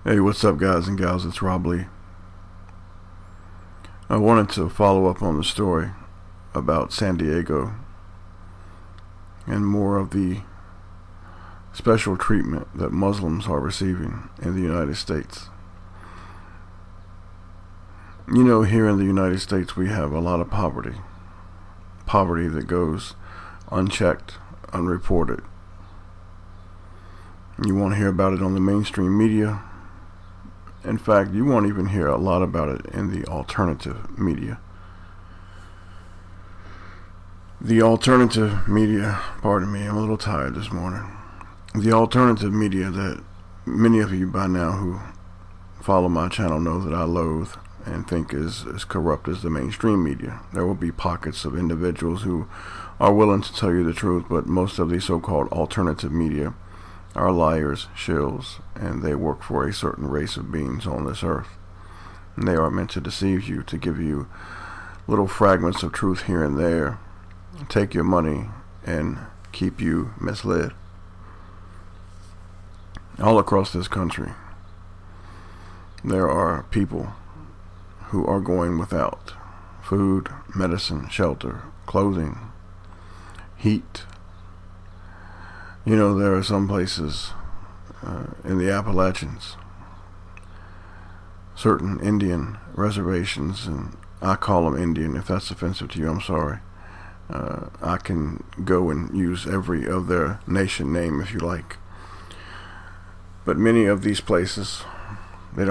Hey, what's up, guys and gals? It's Rob Lee. I wanted to follow up on the story about San Diego and more of the special treatment that Muslims are receiving in the United States. You know, here in the United States, we have a lot of poverty. Poverty that goes unchecked, unreported. You won't hear about it on the mainstream media. In fact, you won't even hear a lot about it in the alternative media. The alternative media, pardon me, I'm a little tired this morning. The alternative media that many of you by now who follow my channel know that I loathe and think is as corrupt as the mainstream media. There will be pockets of individuals who are willing to tell you the truth, but most of the so-called alternative media are liars, shills, and they work for a certain race of beings on this earth. And they are meant to deceive you, to give you little fragments of truth here and there, take your money, and keep you misled. All across this country, there are people who are going without food, medicine, shelter, clothing, heat. You know, there are some places in the Appalachians, certain Indian reservations, and I call them Indian. If that's offensive to you, I'm sorry. I can go and use every of their nation name if you like. But many of these places, they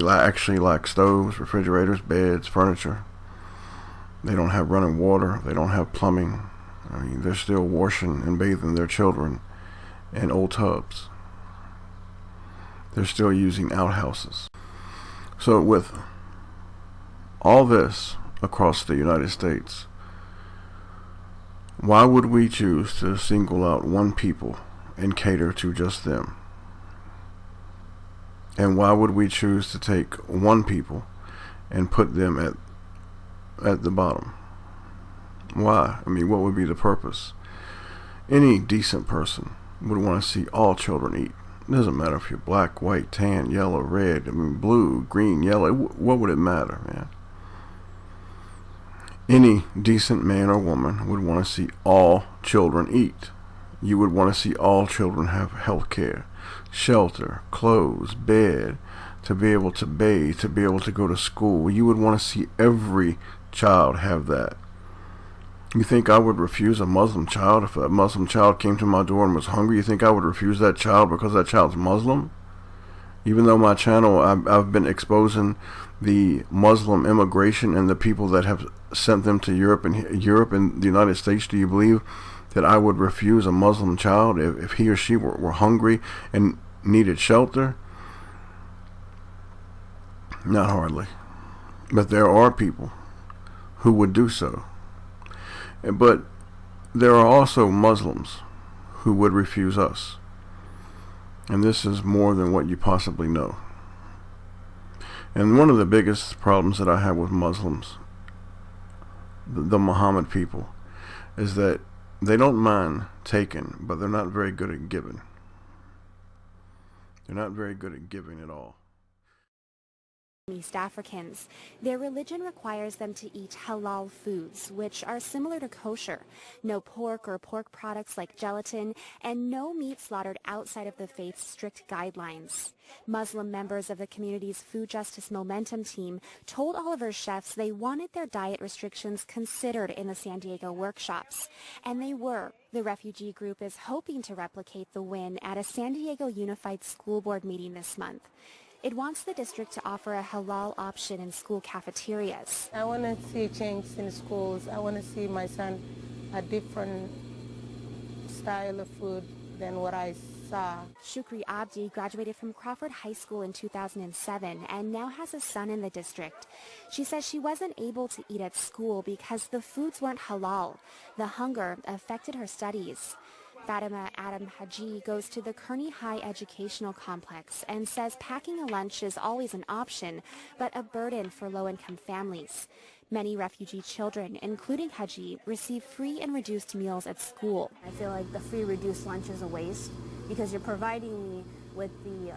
actually lack stoves, refrigerators, beds, furniture. They don't have running water. They don't have plumbing. I mean, they're still washing and bathing their children in old tubs. They're still using outhouses. So with all this across the United States, why would we choose to single out one people and cater to just them? And why would we choose to take one people and put them at the bottom? Why? I mean, what would be the purpose? Any decent person would want to see all children eat. It doesn't matter if you're black, white, tan, yellow, red, I mean, blue, green, yellow. What would it matter, man? Any decent man or woman would want to see all children eat. You would want to see all children have health care, shelter, clothes, bed, to be able to bathe, to be able to go to school. You would want to see every child have that. You think I would refuse a Muslim child if a Muslim child came to my door and was hungry? You think I would refuse that child because that child's Muslim? Even though my channel, I've been exposing the Muslim immigration and the people that have sent them to Europe and the United States, do you believe that I would refuse a Muslim child if he or she were hungry and needed shelter? Not hardly. But there are people who would do so. But there are also Muslims who would refuse us. And this is more than what you possibly know. And one of the biggest problems that I have with Muslims, the Muhammad people, is that they don't mind taking, but they're not very good at giving. They're not very good at giving at all. East Africans. Their religion requires them to eat halal foods, which are similar to kosher. No pork or pork products like gelatin, and no meat slaughtered outside of the faith's strict guidelines. Muslim members of the community's Food Justice Momentum team told Oliver's chefs they wanted their diet restrictions considered in the San Diego workshops. And they were. The refugee group is hoping to replicate the win at a San Diego Unified School Board meeting this month. It wants the district to offer a halal option in school cafeterias. I want to see change in schools. I want to see my son a different style of food than what I saw. Shukri Abdi graduated from Crawford High School in 2007 and now has a son in the district. She says she wasn't able to eat at school because the foods weren't halal. The hunger affected her studies. Fatima Adam Haji goes to the Kearney High Educational Complex and says packing a lunch is always an option, but a burden for low-income families. Many refugee children, including Haji, receive free and reduced meals at school. I feel like the free reduced lunch is a waste because you're providing me with the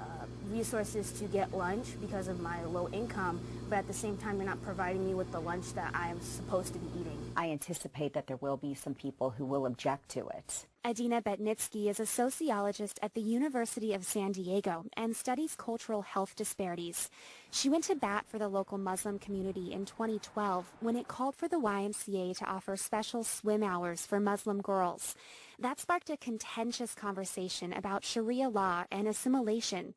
resources to get lunch because of my low income, but at the same time you're not providing me with the lunch that I am supposed to be eating. I anticipate that there will be some people who will object to it. Adina Betnitsky is a sociologist at the University of San Diego and studies cultural health disparities. She went to bat for the local Muslim community in 2012 when it called for the YMCA to offer special swim hours for Muslim girls. That sparked a contentious conversation about Sharia law and assimilation.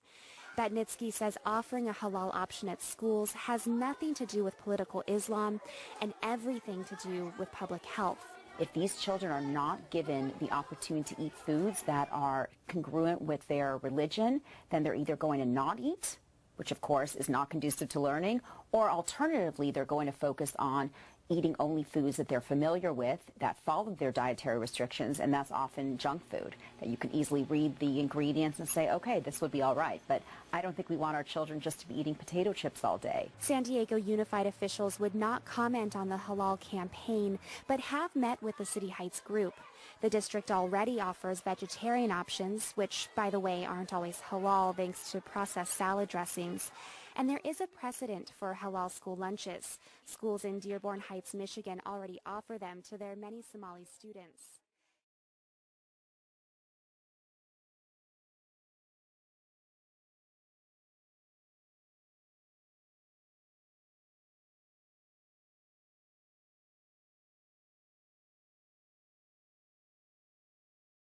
Batnitsky says offering a halal option at schools has nothing to do with political Islam and everything to do with public health. If these children are not given the opportunity to eat foods that are congruent with their religion, then they're either going to not eat, which of course is not conducive to learning, or alternatively they're going to focus on eating only foods that they're familiar with, that follow their dietary restrictions, and that's often junk food, that you can easily read the ingredients and say, okay, this would be all right. But I don't think we want our children just to be eating potato chips all day. San Diego Unified officials would not comment on the halal campaign, but have met with the City Heights group. The district already offers vegetarian options, which, by the way, aren't always halal thanks to processed salad dressings. And there is a precedent for halal school lunches. Schools in Dearborn Heights, Michigan already offer them to their many Somali students.